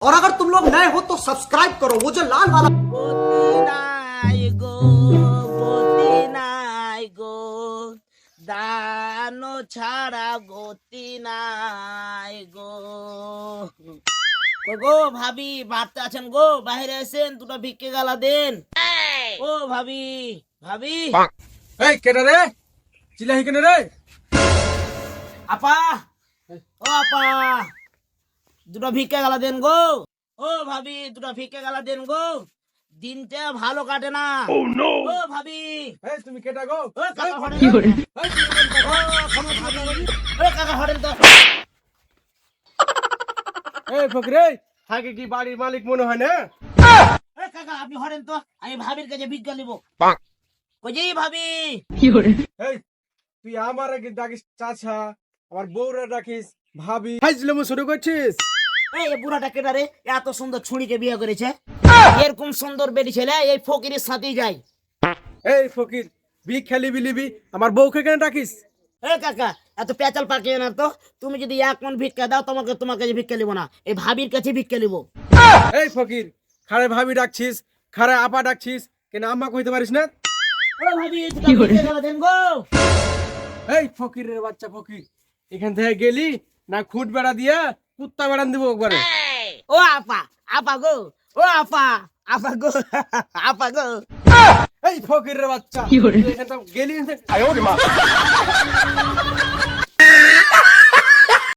और अगर तुम लोग नए हो तो सब्सक्राइब करो, वो जो लाल वाला গতি নাই গো দানো ছাড়া গতি নাই গো। গো ভাবি বাড়তে আছেন গো, বাইরে এসেন, দুটো ভিক্ষে গালা দেন। ও ভাবি, ভাবি এই কেডা রে চিল্লাহি কেন রে? আপা, ও আপা, দুটো ভিক্ষে গালা দেন গো। ও ভাবি, দুটো ভিক্ষে গালা দেন গো, দিনটা ভালো কাটে না। ও ভাবি, এই তুমি কেডা গো? ও কাকা হরেন, এই তুমি ও ক্ষমা ভাবি, ও কাকা হরেন তো। এই ফকরে হাগে কি বাড়ির মালিক মনে হয় না? এ কাকা আপনি হরেন তো, আমি ভাবির কাছে ভিক্ষা নিব। কই ভাবি, এই তুই আমার আগে ডাকিস চাচা, আমার বউরা ডাকিস ভাবি, হাইজলামো শুরু করছিস? এই বুড়াটা কেটা রে, এত সুন্দর ছুরিকে বিয়ে করেছে? এরকম সুন্দর বেটি ছেলে এই ফকিরের সাথেই যায়। এই ফকির ভিক্ষা লিবি লিবি, আমার বউকে কেন ডাকিস? এ কাকা এত পেঁচাল পাকিয়ে না তো, তুমি যদি এক মন ভিক্ষা দাও তোমাকে তোমার কাছে ভিক্ষা নিব না, এই ভাবির কাছে ভিক্ষা নিব। এই ফকির খারে ভাবি ডাকছিস, খারে আপা ডাকছিস, কেন আম্মা কইতে পারিস না? ও ভাবি দুটো ভিক্ষা গালা দেন গো। এই ফকিরের বাচ্চা ফকির, এখান থেকে গেলি না খুঁট বেড়া দিয়া কুত্তা বেড়ান দিব একবারে। ও আপা, আপা গো, ও আপা, আপা গো, আপা গো। এই ফকিরের বাচ্চা, তুই এখান থেকে গেলি না